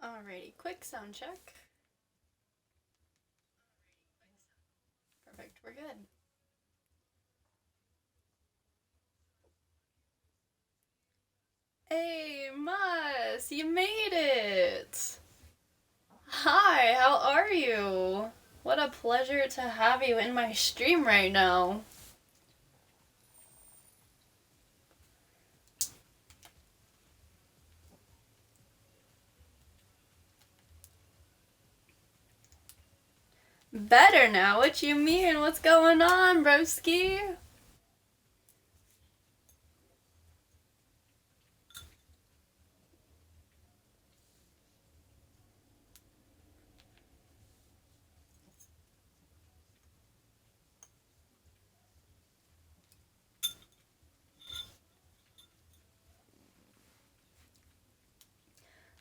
Alrighty, quick sound check. Perfect, we're good. Hey, Mus, you made it! Hi, how are you? What a pleasure to have you in my stream right now. Better now, what you mean? What's going on, broski?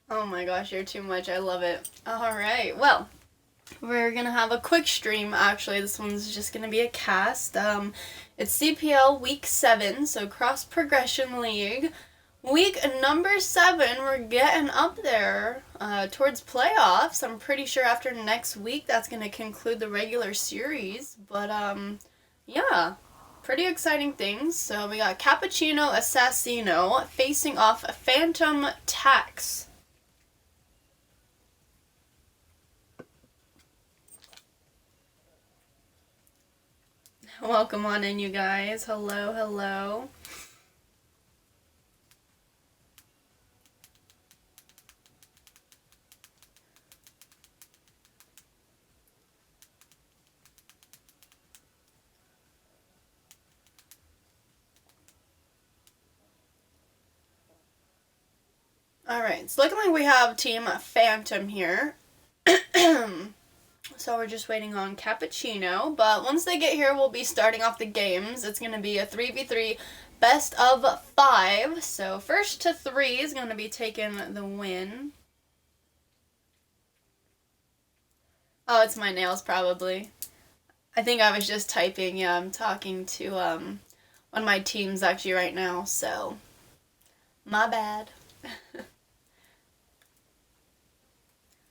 Oh my gosh, you're too much. I love it. Alright, well, we're gonna have a quick stream. Actually, this one's just gonna be a cast. It's CPL week 7, so Cross Progression League. Week number 7, we're getting up there towards playoffs. I'm pretty sure after next week that's gonna conclude the regular series. But yeah, pretty exciting things. So we got Cappuccino, Assassino facing off Phantom Tax. Welcome on in, you guys. Hello, hello. Alright, it's looking like we have Team Phantom here. So we're just waiting on Cappuccino, but once they get here, we'll be starting off the games. It's going to be a 3v3 best of 5, so first to 3 is going to be taking the win. Oh, it's my nails, probably. I think I was just typing. Yeah, I'm talking to one of my teams actually right now, so my bad.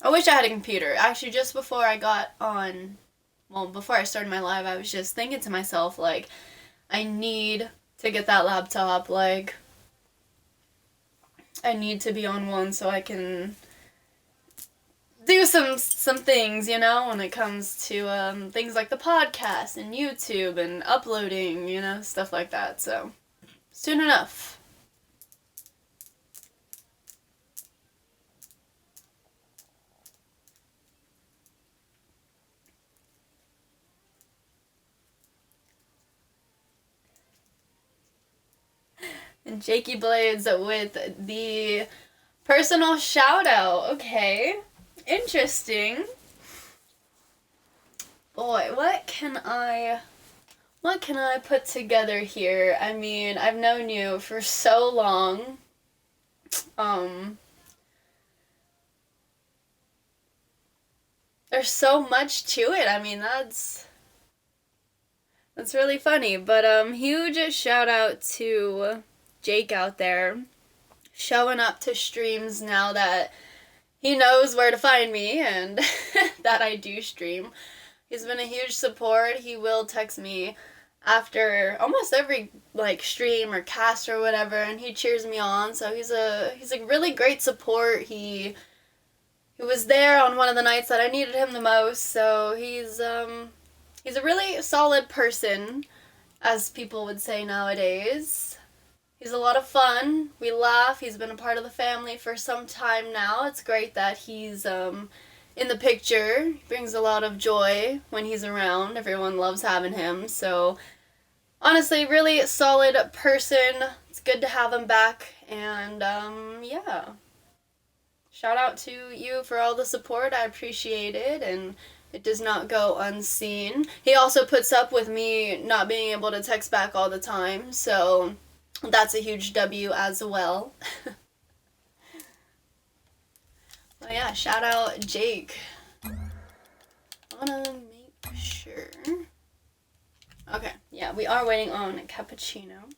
I wish I had a computer. Actually, just before I got on, well, before I started my live, I was just thinking to myself, like, I need to get that laptop, like, I need to be on one so I can do some things, you know, when it comes to things like the podcast and YouTube and uploading, you know, stuff like that. So, soon enough. And Jakey Blades with the personal shout out. Okay. Interesting. Boy, what can I put together here? I mean, I've known you for so long. There's so much to it. I mean, that's really funny. But huge shout out to Jake out there, showing up to streams now that he knows where to find me and that I do stream. He's been a huge support. He will text me after almost every like stream or cast or whatever, and he cheers me on. So he's a really great support. He was there on one of the nights that I needed him the most. So he's a really solid person, as people would say nowadays. He's a lot of fun. We laugh. He's been a part of the family for some time now. It's great that he's in the picture. He brings a lot of joy when he's around. Everyone loves having him. So, honestly, really solid person. It's good to have him back. And, yeah. Shout out to you for all the support. I appreciate it. And it does not go unseen. He also puts up with me not being able to text back all the time. So that's a huge W as well. Well, yeah, shout out Jake. I wanna make sure. Okay, yeah, we are waiting on Cappuccino.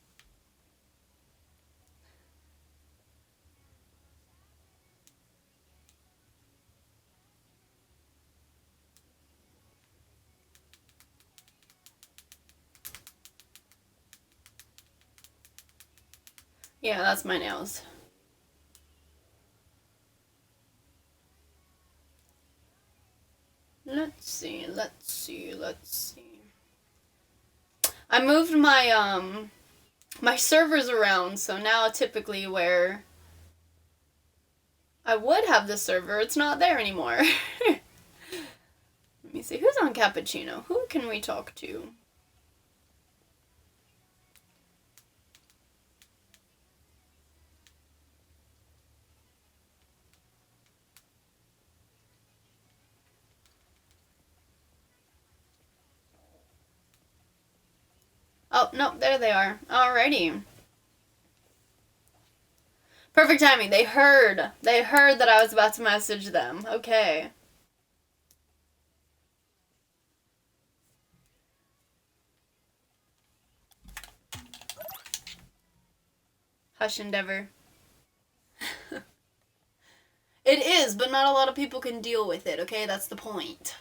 Yeah, that's my nails. Let's see. I moved my servers around, so now typically where I would have the server, it's not there anymore. Let me see, who's on Cappuccino? Who can we talk to? Oh, no, there they are. Alrighty. Perfect timing. They heard that I was about to message them. Okay. Hush Endeavor. It is, but not a lot of people can deal with it, okay? That's the point.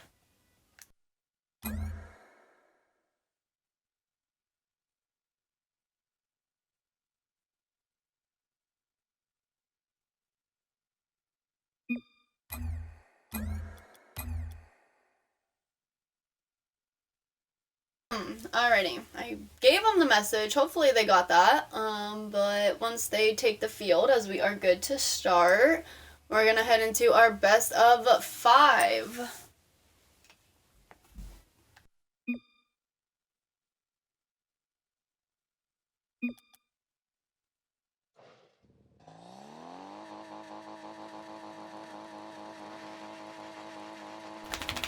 Alrighty. I gave them the message. Hopefully they got that. But once they take the field, as we are good to start, we're gonna head into our best of 5.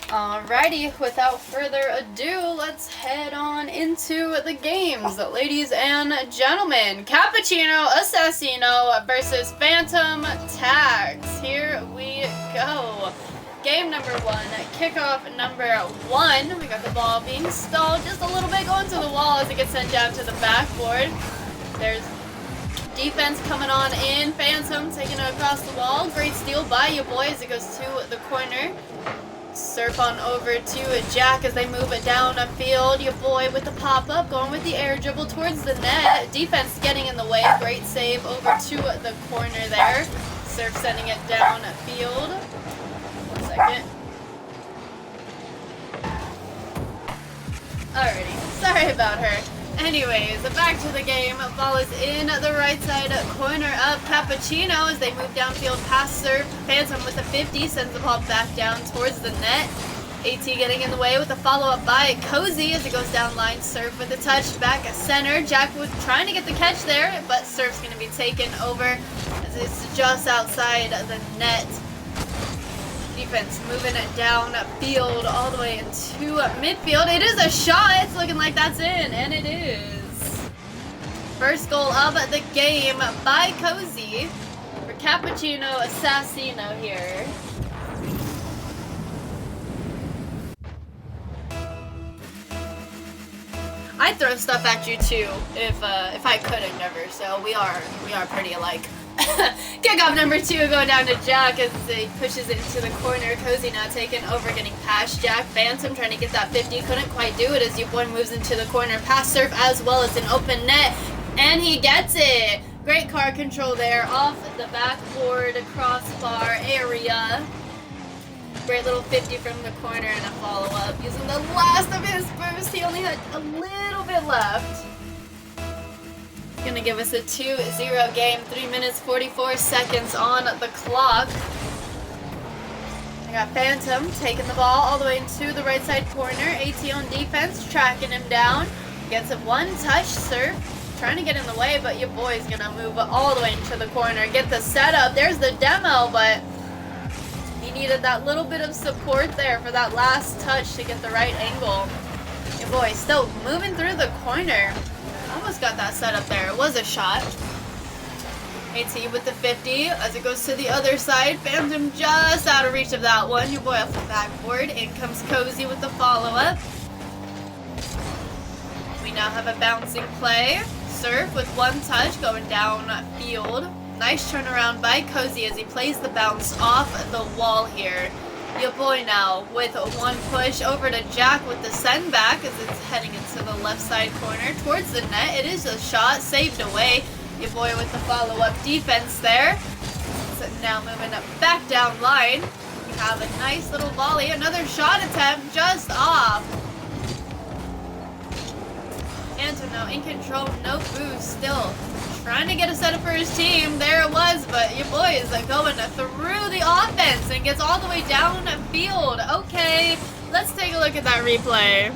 Alrighty, without further ado, let's head on into the games, ladies and gentlemen. Cappuccino Assassino versus Phantom Tags. Here we go. Game number 1, kickoff number 1. We got the ball being stalled just a little bit, going to the wall as it gets sent down to the backboard. There's defense coming on in. Phantom taking it across the wall. Great steal by you boy as it goes to the corner. Surf on over to Jack as they move it down a field. Your boy with the pop-up, going with the air dribble towards the net. Defense getting in the way. Great save over to the corner there. Surf sending it down a field. 1 second. Alrighty, sorry about her. Anyways, back to the game. Ball is in the right side corner of Cappuccino as they move downfield past serve. Phantom with a 50 sends the ball back down towards the net. AT getting in the way with a follow-up by Cozy as it goes down line. Serve with a touch back center. Jack was trying to get the catch there, but Serve's going to be taken over as it's just outside the net. Defense moving it down field all the way into midfield. It is a shot. It's looking like that's in, and it is. First goal of the game by Cozy for Cappuccino Assassino here. I'd throw stuff at you too if I could endeavor. So we are pretty alike. Kickoff number 2 going down to Jack as he pushes it into the corner. Cozy now taking over, getting past Jack. Phantom trying to get that 50, couldn't quite do it as your boy moves into the corner. Pass Surf as well as an open net, and he gets it. Great car control there off the backboard crossbar area. Great little 50 from the corner and a follow-up using the last of his boost. He only had a little bit left. Gonna give us a 2-0 game. 3 minutes 44 seconds on the clock. I got Phantom taking the ball all the way into the right side corner. AT on defense, tracking him down. Gets a 1-touch serve, trying to get in the way, but your boy's gonna move all the way into the corner. Get the setup. There's the demo, but he needed that little bit of support there for that last touch to get the right angle. Your boy still moving through the corner. Almost got that set up there. It was a shot. AT with the 50 as it goes to the other side. Phantom just out of reach of that one. Your boy off the backboard. In comes Cozy with the follow-up. We now have a bouncing play. Surf with 1 touch going down field. Nice turnaround by Cozy as he plays the bounce off the wall here. Your boy now with 1 push over to Jack with the send back as it's heading into the left side corner towards the net. It is a shot saved away Your boy with the follow-up defense there. So now moving up back down line. We have a nice little volley. Another shot attempt just off. Phantom now in control, no boost, still trying to get a setup for his team. There it was, but your boy is going through the offense and gets all the way down field. Okay, let's take a look at that replay.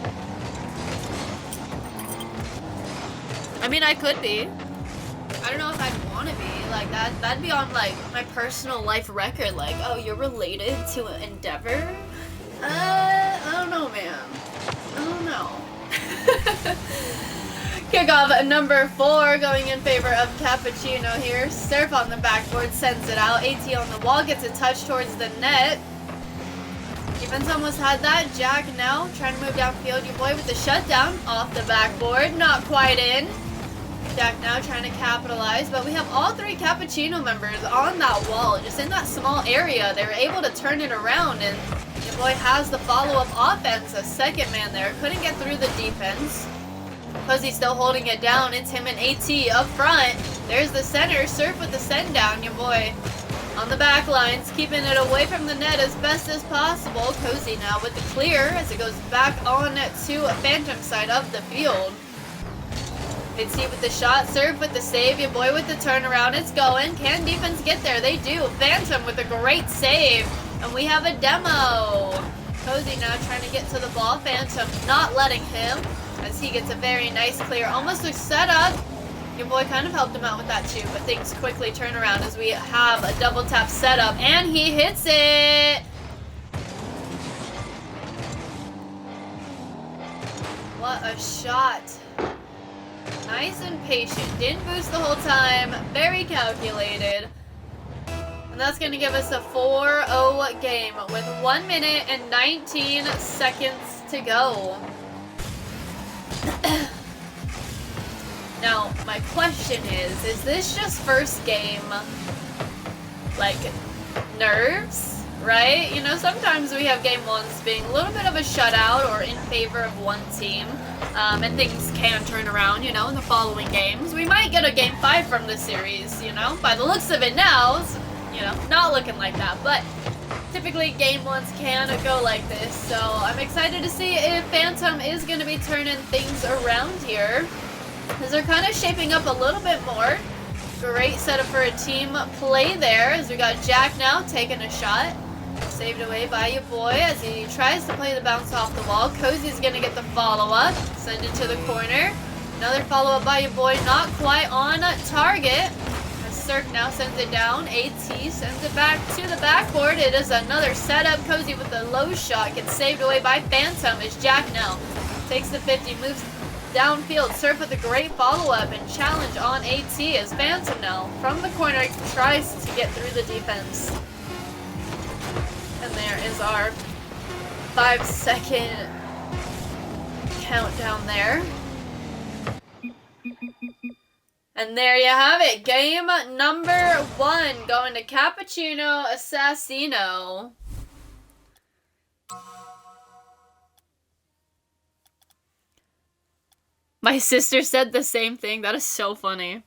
I mean, I could be. I don't know if I'd want to be like that. That'd be on like my personal life record. Like, oh, you're related to an Endeavor? I don't know, man. I don't know. Kickoff number 4 going in favor of Cappuccino here. Surf on the backboard, sends it out. AT on the wall, gets a touch towards the net. Defense almost had that. Jack now trying to move downfield. Your boy with the shutdown off the backboard. Not quite in. Jack now trying to capitalize, but we have all 3 Cappuccino members on that wall, just in that small area. They were able to turn it around, and your boy has the follow-up offense. A second man there. Couldn't get through the defense. Because he's still holding it down. It's him and AT up front. There's the center. Surf with the send down. Your boy on the back lines, keeping it away from the net as best as possible. Cozy now with the clear as it goes back on to a Phantom side of the field. AT with the shot. Surf with the save. Your boy with the turnaround. It's going. Can defense get there? They do. Phantom with a great save. And we have a demo. Cozy now trying to get to the ball. Phantom not letting him, as he gets a very nice clear. Almost a setup. Your boy kind of helped him out with that too, but things quickly turn around as we have a double tap setup, and he hits it! What a shot. Nice and patient. Didn't boost the whole time. Very calculated. And that's going to give us a 4-0 game with 1 minute and 19 seconds to go. Now, my question is this just first game, like, nerves, right? You know, sometimes we have game 1s being a little bit of a shutout or in favor of one team, and things can turn around, you know, in the following games. We might get a game 5 from this series, you know, by the looks of it now, it's, you know, not looking like that, but typically game 1s can go like this, so I'm excited to see if Phantom is going to be turning things around here, as they're kind of shaping up a little bit more. Great setup for a team play there, as we got Jack now taking a shot. Saved away by your boy as he tries to play the bounce off the wall. Cozy's going to get the follow-up, send it to the corner. Another follow-up by your boy, not quite on target. Cirque now sends it down. AT sends it back to the backboard. It is another setup. Cozy with the low shot gets saved away by Phantom as Jack now takes the 50, moves downfield. Surf with a great follow-up and challenge on AT as Phantom now from the corner tries to get through the defense. And there is our 5-second countdown there. And there you have it. Game number 1 going to Cappuccino Assassino. My sister said the same thing. That is so funny.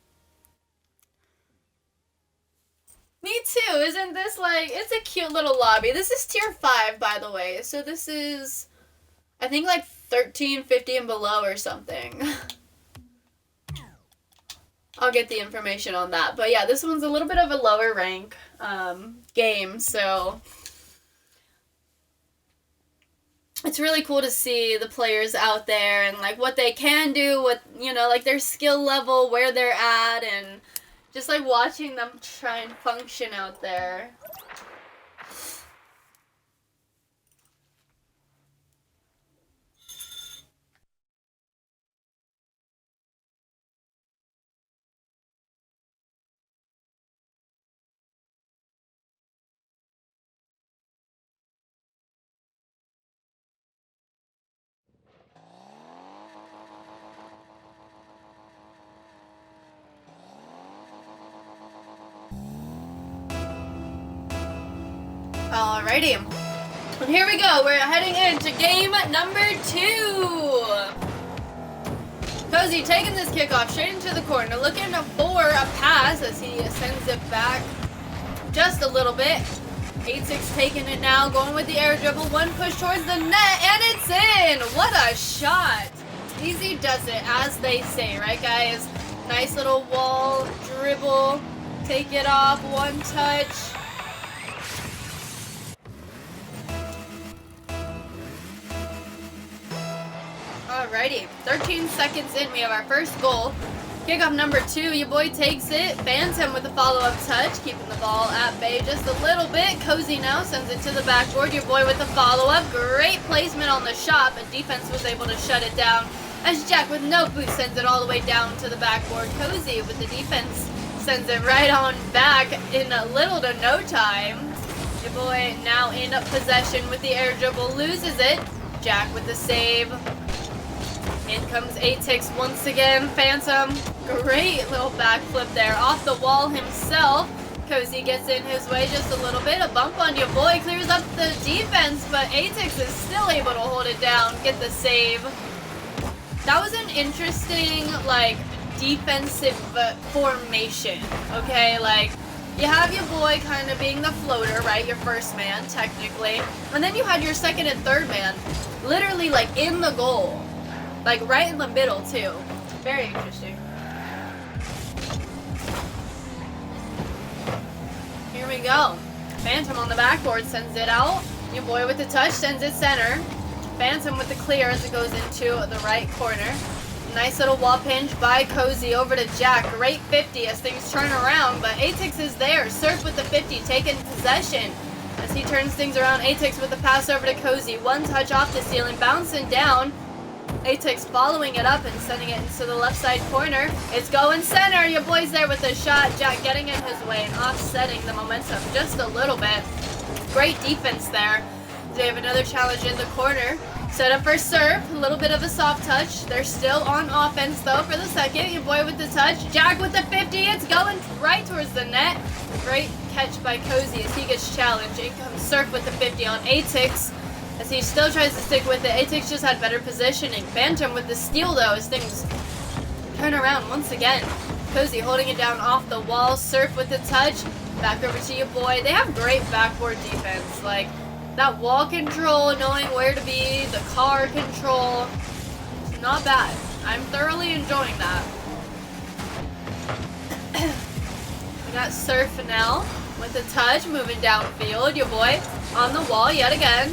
Me too. Isn't this like, it's a cute little lobby. This is tier 5, by the way. So this is, I think, like 13, 50 and below or something. I'll get the information on that. But yeah, this one's a little bit of a lower rank game, so it's really cool to see the players out there and like what they can do, what, you know, like their skill level, where they're at, and just like watching them try and function out there. Alrighty, and here we go. We're heading into game number 2. Cozy taking this kickoff straight into the corner, looking for a walls as he sends it back just a little bit. 8-6 taking it now, going with the air dribble, one push towards the net, and it's in! What a shot! Easy does it, as they say, right guys? Nice little wall, dribble, take it off, one touch. Alrighty, 13 seconds in, we have our first goal. Kickoff number 2, your boy takes it, Phantom with a follow-up touch, keeping the ball at bay just a little bit. Cozy now sends it to the backboard, your boy with the follow-up. Great placement on the shot, but defense was able to shut it down as Jack with no boost sends it all the way down to the backboard. Cozy with the defense sends it right on back in a little to no time. Your boy now in possession with the air dribble, loses it. Jack with the save. In comes 8-6 once again. Phantom, great little backflip there off the wall himself. Cozy gets in his way just a little bit. A bump on your boy clears up the defense, but 8-6 is still able to hold it down, get the save. That was an interesting, like, defensive formation, okay? Like, you have your boy kind of being the floater, right? Your first man, technically. And then you had your second and third man literally, like, in the goal. Like, right in the middle, too. Very interesting. Here we go. Phantom on the backboard sends it out. Your boy with the touch sends it center. Phantom with the clear as it goes into the right corner. Nice little wall pinch by Cozy over to Jack. Great 50 as things turn around, but 8-6 is there. Surf with the 50, taking possession. As he turns things around, 8-6 with the pass over to Cozy. One touch off the ceiling, bouncing down. 8-6 following it up and sending it into the left side corner. It's going center. Your boy's there with the shot. Jack getting in his way and offsetting the momentum just a little bit. Great defense there. They have another challenge in the corner. Set up for serve. A little bit of a soft touch. They're still on offense though for the second. Your boy with the touch. Jack with the 50. It's going right towards the net. Great catch by Cozy as he gets challenged. In comes Surf with the 50 on 8-6. As he still tries to stick with it. 8-6 just had better positioning. Phantom with the steal though as things turn around once again. Cozy holding it down off the wall. Surf with the touch. Back over to your boy. They have great backboard defense. Like, that wall control, knowing where to be, the car control, not bad. I'm thoroughly enjoying that. We got Surf now with the touch, moving downfield. Your boy on the wall yet again.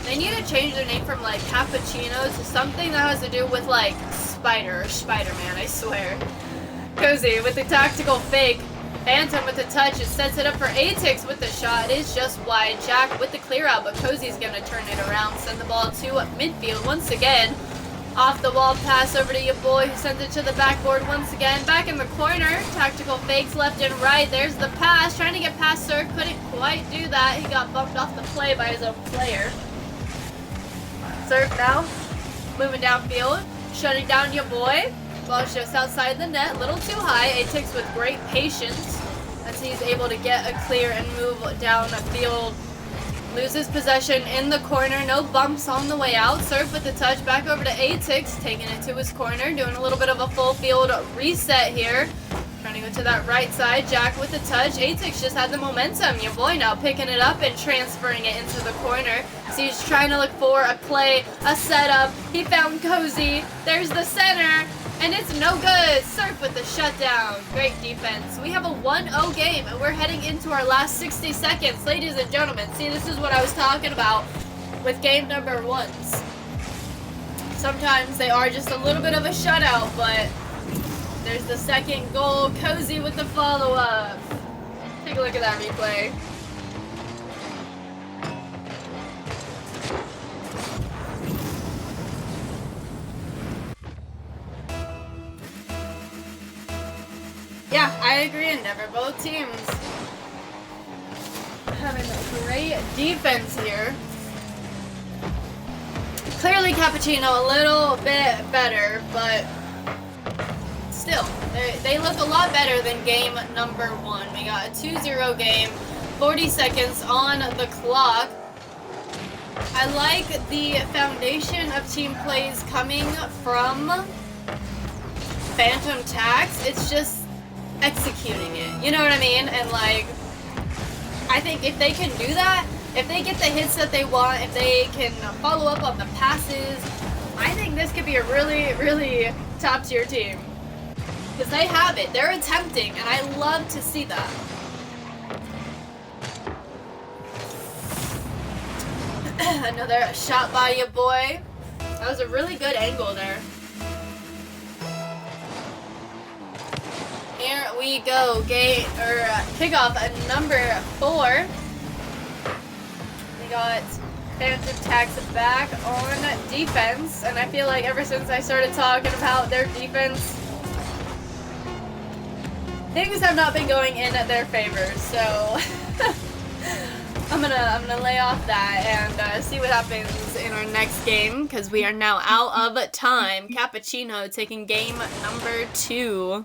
They need to change their name from like Cappuccino to something that has to do with like Spider or Spider-Man, I swear. Cozy with the tactical fake. Phantom with the touch, it sets it up for 8-6 with the shot. It is just wide. Jack with the clear out, but Cozy's going to turn it around. Send the ball to midfield once again. Off the wall pass over to your boy who sends it to the backboard once again. Back in the corner. Tactical fakes left and right. There's the pass. Trying to get past Surf. Couldn't quite do that. He got bumped off the play by his own player. Surf now. Moving downfield. Shutting down your boy. Ball just outside the net, a little too high. 8-6 with great patience as he's able to get a clear and move down the field. Loses possession in the corner, no bumps on the way out. Surf with the touch, back over to 8-6, taking it to his corner, doing a little bit of a full field reset here. Trying to go to that right side. Jack with the touch. 8-6 just had the momentum. Your boy now picking it up and transferring it into the corner. So he's trying to look for a play, a setup. He found Cozy. There's the center. And it's no good. Surf with the shutdown. Great defense. We have a 1-0 game, and we're heading into our last 60 seconds. Ladies and gentlemen, see, this is what I was talking about with game number ones. Sometimes they are just a little bit of a shutout, but there's the second goal. Cozy with the follow-up. Take a look at that replay. Yeah, I agree, Endeavor. Both teams having a great defense here. Clearly Cappuccino a little bit better, but still, they look a lot better than game number one. We got a 2-0 game, 40 seconds on the clock. I like the foundation of team plays coming from Phantom Tax, it's just executing it. You know what I mean? And like, I think if they can do that, if they get the hits that they want, if they can follow up on the passes, I think this could be a really, really top tier team. Because they have it. They're attempting, and I love to see that. Another shot by your boy. That was a really good angle there. Here we go. Kickoff at number 4. We got Phantom Tax back on defense, and I feel like ever since I started talking about their defense, things have not been going in their favor. So I'm gonna lay off that and see what happens in our next game, because we are now out of time. Cappuccino taking game number 2.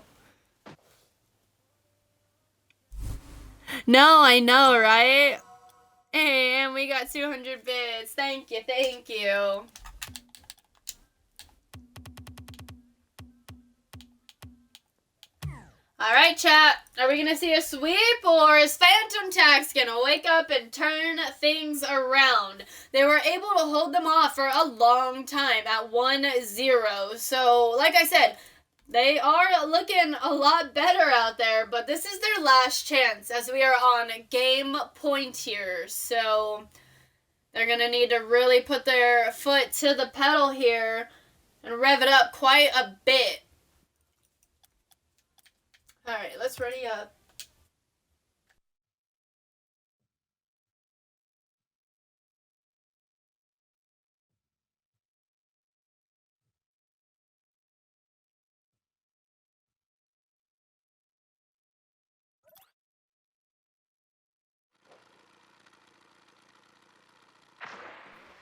No, I know, right? Hey, and we got 200 bits. Thank you, thank you. Alright, chat. Are we gonna see a sweep, or is Phantom Tax gonna wake up and turn things around? They were able to hold them off for a long time at 1-0. So, like I said, they are looking a lot better out there, but this is their last chance as we are on game point here. So they're going to need to really put their foot to the pedal here and rev it up quite a bit. All right, let's ready up.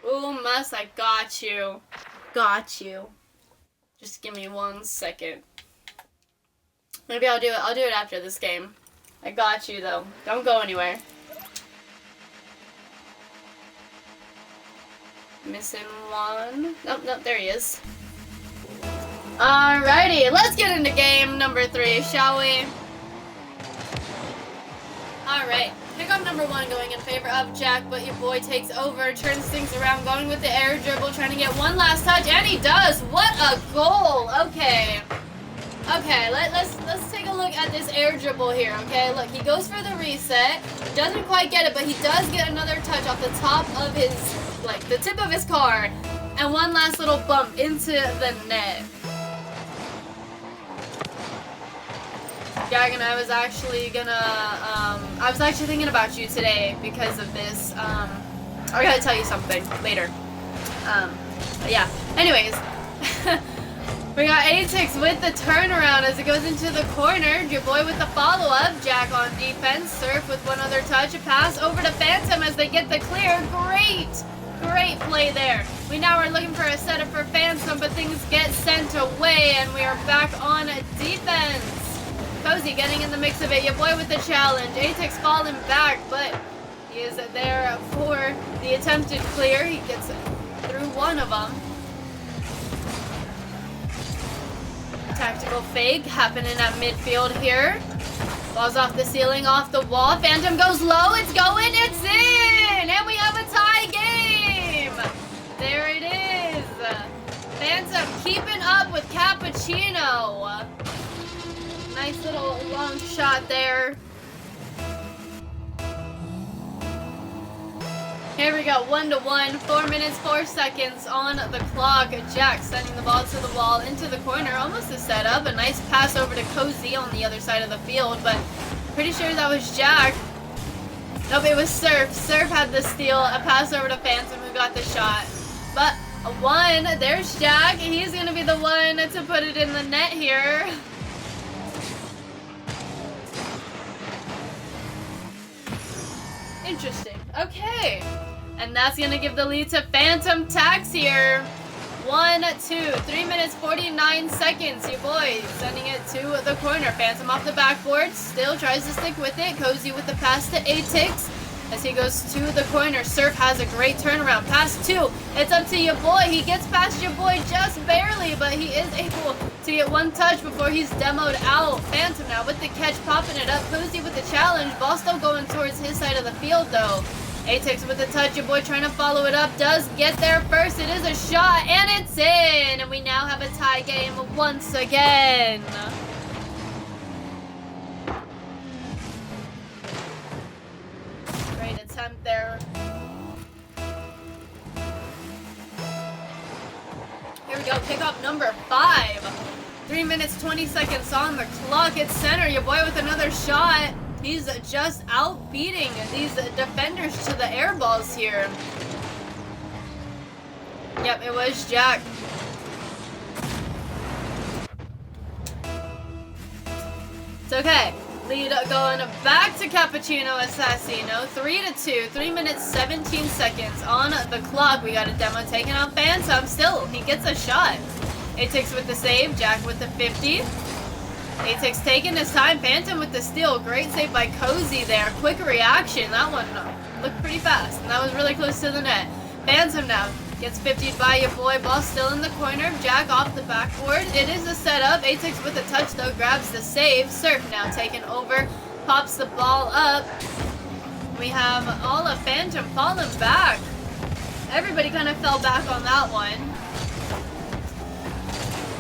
Ooh, Mus, I got you. Got you. Just give me 1 second. Maybe I'll do it. I'll do it after this game. I got you, though. Don't go anywhere. Missing one. Nope, nope, there he is. Alrighty, let's get into game number 3, shall we? Alright, pickup number 1 going in favor of Jack, but your boy takes over, turns things around, going with the air dribble, trying to get one last touch, and he does! What a goal! Okay. Okay, let's take a look at this air dribble here, okay? Look, he goes for the reset, doesn't quite get it, but he does get another touch off the top of his, like, the tip of his car, and one last little bump into the net. Jack and I was actually thinking about you today because of this. I gotta tell you something later. But yeah. Anyways, we got Atix with the turnaround as it goes into the corner. Your boy with the follow-up. Jack on defense. Surf with one other touch. A pass over to Phantom as they get the clear. Great play there. We now are looking for a setup for Phantom, but things get sent away, and we are back on defense. Cozy getting in the mix of it. Your boy with the challenge. Atix falling back, but he is there for the attempted clear. He gets through one of them. Tactical fake happening at midfield here. Ball's off the ceiling, off the wall. Phantom goes low. It's going. It's in. And we have a tie game. There it is. Phantom keeping up with Cappuccino. Nice little long shot there. Here we go, 1-1, 4 minutes, 4 seconds on the clock. Jack sending the ball to the wall, into the corner, almost a setup. A nice pass over to Cozy on the other side of the field, but pretty sure that was Jack. Nope, it was Surf. Surf had the steal, a pass over to Phantom who got the shot. But a 1, there's Jack. He's gonna be the one to put it in the net here. Interesting. Okay. And that's going to give the lead to Phantom Tax here. 1, 2, 3 minutes, 49 seconds. Your boy sending it to the corner. Phantom off the backboard. Still tries to stick with it. Cozy with the pass to Atix as he goes to the corner. Surf has a great turnaround. Pass 2. It's up to your boy. He gets past your boy just barely, but he is able to get one touch before he's demoed out. Phantom now with the catch, popping it up. Cozy with the challenge. Ball still going towards his side of the field, though. Atex with the touch. Your boy trying to follow it up. Does get there first. It is a shot, and it's in. And we now have a tie game once again. Great attempt there. Here we go, kickoff number 5. 3 minutes, 20 seconds on the clock. It's center, your boy with another shot. He's just out beating these defenders to the air balls here. Yep, it was Jack. It's okay. Lead going back to Cappuccino Assassino. 3-2. 3 minutes, 17 seconds on the clock. We got a demo taking out Phantom. Still, he gets a shot. Atex with the save. Jack with the 50. Atex taking his time. Phantom with the steal. Great save by Cozy there. Quick reaction. That one looked pretty fast. And that was really close to the net. Phantom now gets 50'd by your boy. Ball still in the corner. Jack off the backboard. It is a setup. Atex with a touch though. Grabs the save. Surf now taking over. Pops the ball up. We have all of Phantom falling back. Everybody kind of fell back on that one.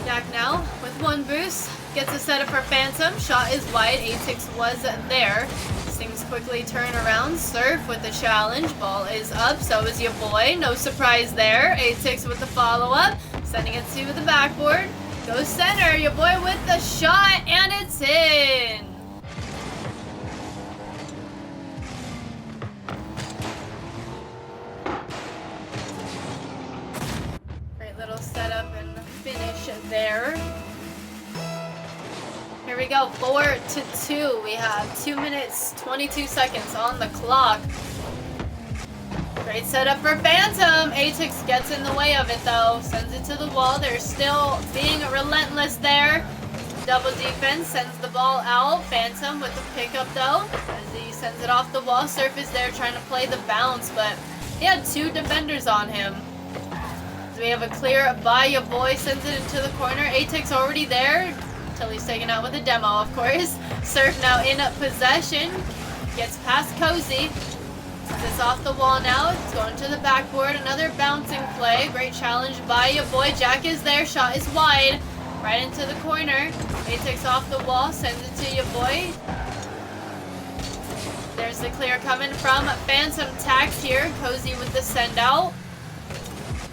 Jack now with one boost. Gets a setup for Phantom. Shot is wide. Atex was there. Things quickly turn around. Surf with the challenge. Ball is up. So is your boy. No surprise there. Atex with the follow-up. Sending it to the backboard. Goes center. Your boy with the shot. And it's in. Great little setup and finish there. Here we go, 4-2. We have 2 minutes, 22 seconds on the clock. Great setup for Phantom. Atex gets in the way of it though. Sends it to the wall. They're still being relentless there. Double defense, sends the ball out. Phantom with the pickup though. As he sends it off the wall. Surf is there trying to play the bounce, but he had 2 defenders on him. So we have a clear by your boy. Sends it into the corner. Atex already there. Until he's taken out with a demo, of course. Surf now in possession. Gets past Cozy. It's off the wall now. It's going to the backboard. Another bouncing play. Great challenge by your boy. Jack is there. Shot is wide. Right into the corner. Atex off the wall. Sends it to your boy. There's the clear coming from Phantom Tax here. Cozy with the send out.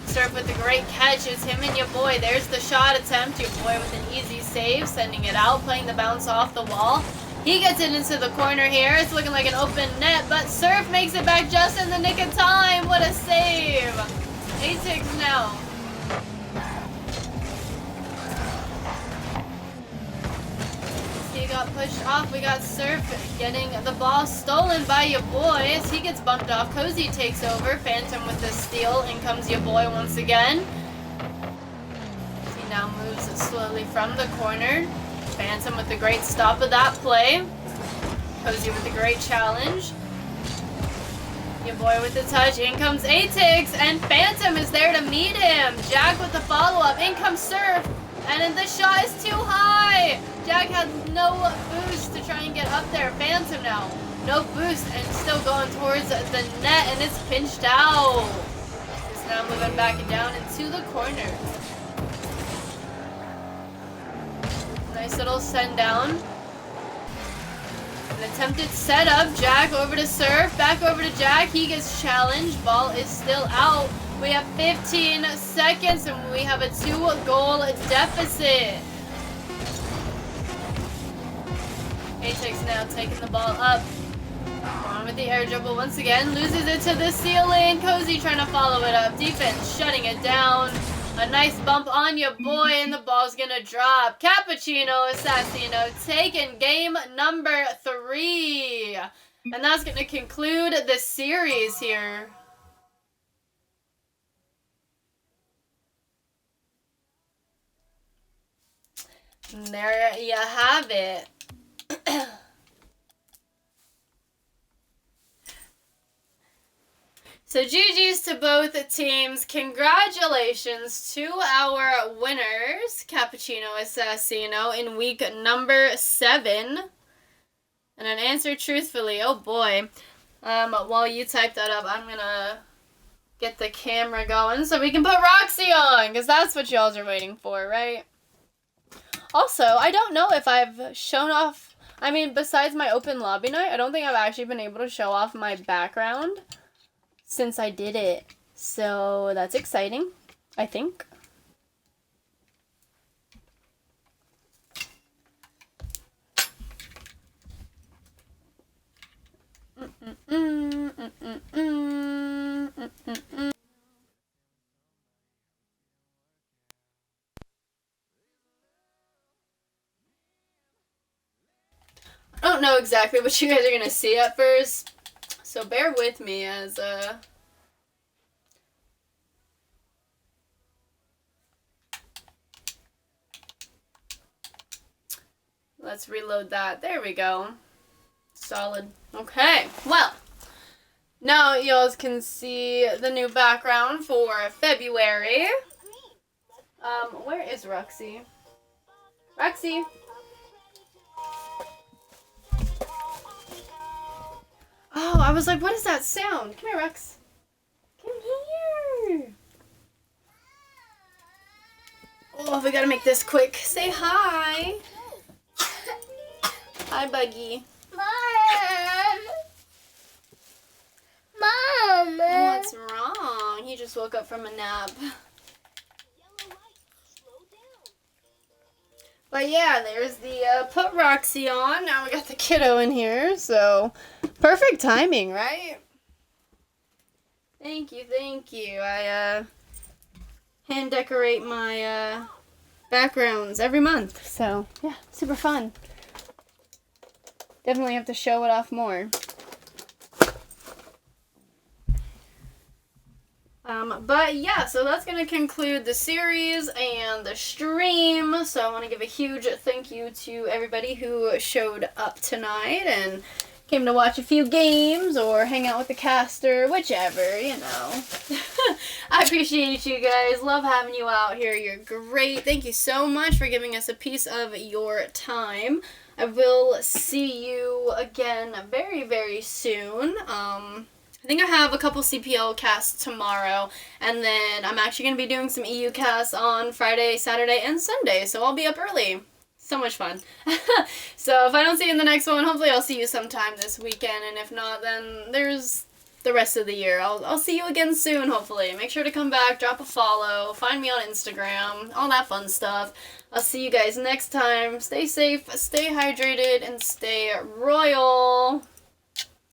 Surf with a great catch. It's him and your boy. There's the shot attempt. Your boy with an easy save. Sending it out. Playing the bounce off the wall. He gets it into the corner here. It's looking like an open net. But Surf makes it back just in the nick of time. What a save. Atex now. He got pushed off. We got Surf getting the ball stolen by your boy. As he gets bumped off, Cozy takes over. Phantom with the steal. In comes your boy once again. He now moves slowly from the corner. Phantom with the great stop of that play. Cozy with the great challenge. Your boy with the touch. In comes Atex. And Phantom is there to meet him. Jack with the follow-up. In comes Surf. And then the shot is too high. Jack had no boost to try and get up there. Phantom now. No boost and still going towards the net. And it's pinched out. It's now moving back down into the corner. Nice little send down. An attempted setup. Jack over to Surf. Back over to Jack. He gets challenged. Ball is still out. We have 15 seconds and we have a 2-goal deficit. Atex now taking the ball up. On with the air dribble once again. Loses it to the ceiling. Cozy trying to follow it up. Defense shutting it down. A nice bump on your boy and the ball's gonna drop. Cappuccino Assassino taking game number 3. And that's gonna conclude the series here. And there you have it. So GG's to both teams. Congratulations to our winners, Cappuccino, Assassino, in week number 7. And an answer truthfully. Oh boy. While you type that up, I'm gonna get the camera going so we can put Roxy on, because that's what y'all are waiting for, right? Also, I don't know if I've shown off, I mean, besides my open lobby night, I don't think I've actually been able to show off my background since I did it. So that's exciting, I think. I don't know exactly what you guys are going to see at first, so bear with me as let's reload that. There we go. Solid. Okay, well, now y'all can see the new background for February. Where is Roxy? Roxy? Oh, I was like, what is that sound? Come here, Rex. Come here. Oh, we gotta make this quick. Say hi. Hi, Buggy. Mom! What's wrong? He just woke up from a nap. But yeah, there's the put Roxy on. Now we got the kiddo in here, so perfect timing, right? Thank you, thank you. I hand decorate my backgrounds every month, so yeah, super fun. Definitely have to show it off more. But yeah, so that's going to conclude the series and the stream. So I want to give a huge thank you to everybody who showed up tonight and came to watch a few games or hang out with the caster, whichever, you know. I appreciate you guys. Love having you out here. You're great. Thank you so much for giving us a piece of your time. I will see you again very, very soon. I think I have a couple CPL casts tomorrow, and then I'm actually going to be doing some EU casts on Friday, Saturday, and Sunday, so I'll be up early. So much fun. So if I don't see you in the next one, hopefully I'll see you sometime this weekend, and if not, then there's the rest of the year. I'll see you again soon, hopefully. Make sure to come back, drop a follow, find me on Instagram, all that fun stuff. I'll see you guys next time. Stay safe, stay hydrated, and stay royal.